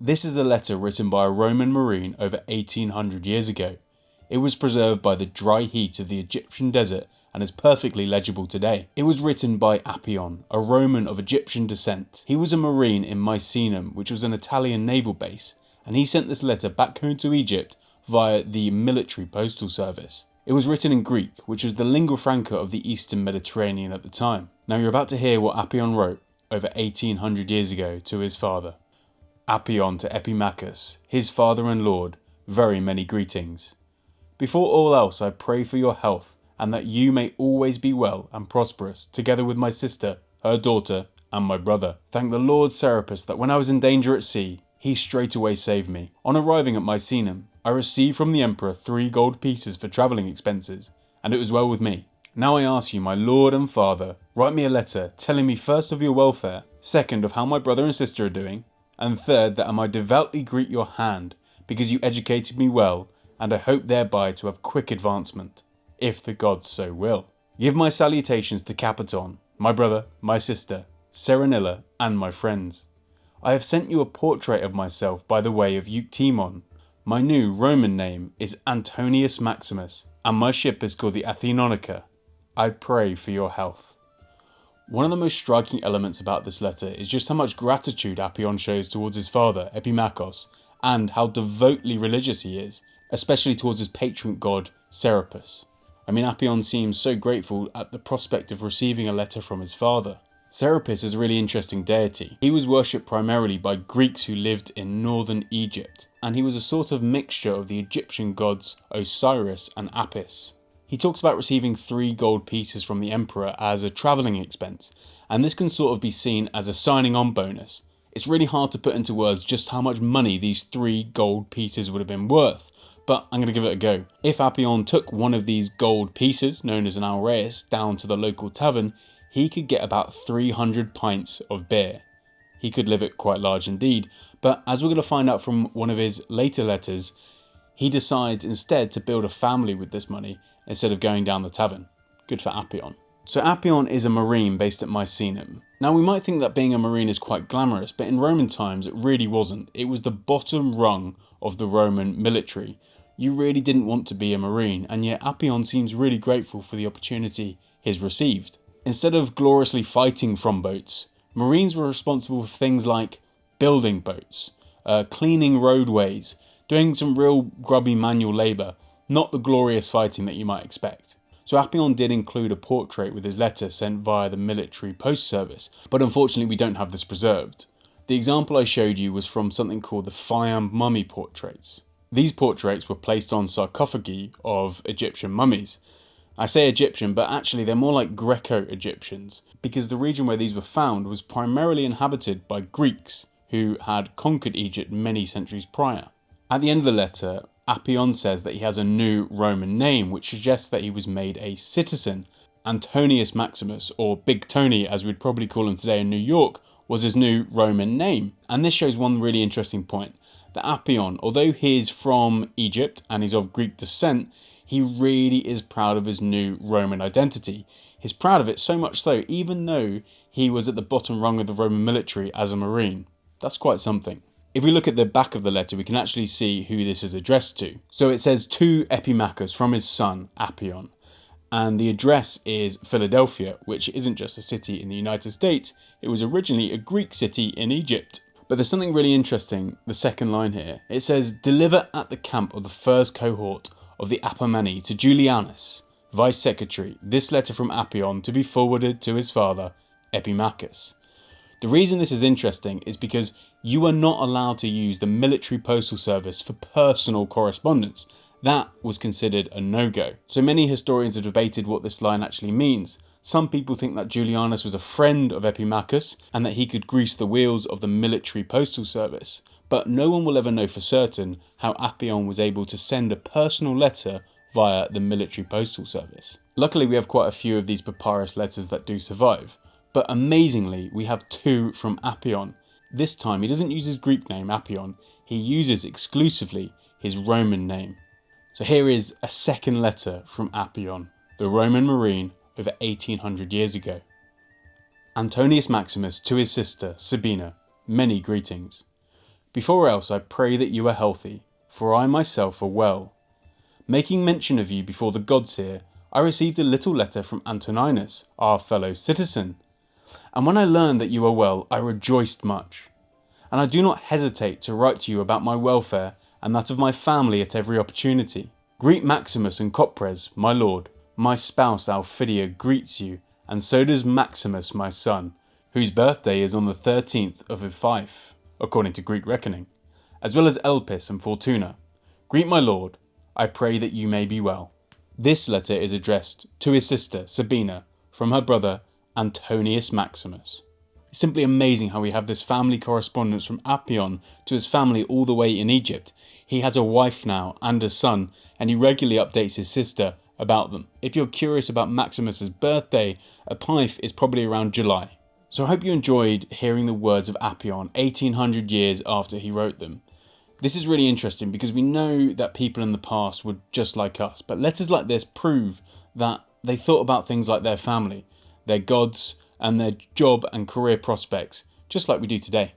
This is a letter written by a Roman marine over 1800 years ago. It was preserved by the dry heat of the Egyptian desert and is perfectly legible today. It was written by Apion, a Roman of Egyptian descent. He was a marine in Misenum, which was an Italian naval base, and he sent this letter back home to Egypt via the military postal service. It was written in Greek, which was the lingua franca of the Eastern Mediterranean at the time. Now you're about to hear what Apion wrote over 1800 years ago to his father. Apion to Epimachus, his father and lord, very many greetings. Before all else, I pray for your health, and that you may always be well and prosperous, together with my sister, her daughter, and my brother. Thank the Lord Serapis that when I was in danger at sea, he straightway saved me. On arriving at Misenum, I received from the emperor 3 gold pieces for travelling expenses, and it was well with me. Now I ask you, my lord and father, write me a letter telling me first of your welfare, second of how my brother and sister are doing, and third that I might devoutly greet your hand, because you educated me well, and I hope thereby to have quick advancement, if the gods so will. Give my salutations to Patron, my brother, my sister, Serenilla, and my friends. I have sent you a portrait of myself by the way of Euctemon. My new Roman name is Antonius Maximus, and my ship is called the Athenonica. I pray for your health. One of the most striking elements about this letter is just how much gratitude Apion shows towards his father, Epimachus, and how devotedly religious he is, especially towards his patron god, Serapis. I mean, Apion seems so grateful at the prospect of receiving a letter from his father. Serapis is a really interesting deity. He was worshipped primarily by Greeks who lived in northern Egypt, and he was a sort of mixture of the Egyptian gods Osiris and Apis. He talks about receiving 3 gold pieces from the emperor as a travelling expense, and this can sort of be seen as a signing on bonus. It's really hard to put into words just how much money these 3 gold pieces would have been worth, but I'm going to give it a go. If Apion took one of these gold pieces, known as an aureus, down to the local tavern, he could get about 300 pints of beer. He could live it quite large indeed, but as we're going to find out from one of his later letters, he decides instead to build a family with this money instead of going down the tavern. Good for Apion. So Apion is a marine based at Misenum. Now we might think that being a marine is quite glamorous, but in Roman times it really wasn't. It was the bottom rung of the Roman military. You really didn't want to be a marine, and yet Apion seems really grateful for the opportunity he's received. Instead of gloriously fighting from boats, marines were responsible for things like building boats, cleaning roadways, doing some real grubby manual labour, not the glorious fighting that you might expect. So Apion did include a portrait with his letter sent via the military post service, but unfortunately we don't have this preserved. The example I showed you was from something called the Fayum mummy portraits. These portraits were placed on sarcophagi of Egyptian mummies. I say Egyptian, but actually they're more like Greco-Egyptians, because the region where these were found was primarily inhabited by Greeks who had conquered Egypt many centuries prior. At the end of the letter, Apion says that he has a new Roman name, which suggests that he was made a citizen. Antonius Maximus, or Big Tony as we'd probably call him today in New York, was his new Roman name. And this shows one really interesting point, that Apion, although he is from Egypt and he's of Greek descent, he really is proud of his new Roman identity. He's proud of it so much so, even though he was at the bottom rung of the Roman military as a marine. That's quite something. If we look at the back of the letter, we can actually see who this is addressed to. So it says to Epimachus from his son Apion. And the address is Philadelphia, which isn't just a city in the United States, it was originally a Greek city in Egypt. But there's something really interesting, the second line here. It says, deliver at the camp of the first cohort of the Apamani to Julianus, Vice Secretary, this letter from Apion to be forwarded to his father, Epimachus. The reason this is interesting is because you are not allowed to use the military postal service for personal correspondence. That was considered a no-go. So many historians have debated what this line actually means. Some people think that Julianus was a friend of Epimachus and that he could grease the wheels of the military postal service. But no one will ever know for certain how Apion was able to send a personal letter via the military postal service. Luckily we have quite a few of these papyrus letters that do survive. But amazingly, we have 2 from Apion. This time he doesn't use his Greek name Apion, he uses exclusively his Roman name. So here is a second letter from Apion, the Roman marine over 1800 years ago. Antonius Maximus to his sister Sabina, many greetings. Before else I pray that you are healthy, for I myself are well. Making mention of you before the gods here, I received a little letter from Antonius, our fellow citizen, and when I learned that you are well, I rejoiced much. And I do not hesitate to write to you about my welfare and that of my family at every opportunity. Greet Maximus and Copres, my lord. My spouse Alphidia greets you, and so does Maximus my son, whose birthday is on the 13th of Epipachus, according to Greek reckoning, as well as Elpis and Fortuna. Greet my lord. I pray that you may be well. This letter is addressed to his sister Sabina from her brother Antonius Maximus. It's simply amazing how we have this family correspondence from Apion to his family all the way in Egypt. He has a wife now and a son, and he regularly updates his sister about them. If you're curious about Maximus's birthday, Epipachus is probably around July. So I hope you enjoyed hearing the words of Apion 1800 years after he wrote them. This is really interesting because we know that people in the past were just like us, but letters like this prove that they thought about things like their family, their gods, and their job and career prospects, just like we do today.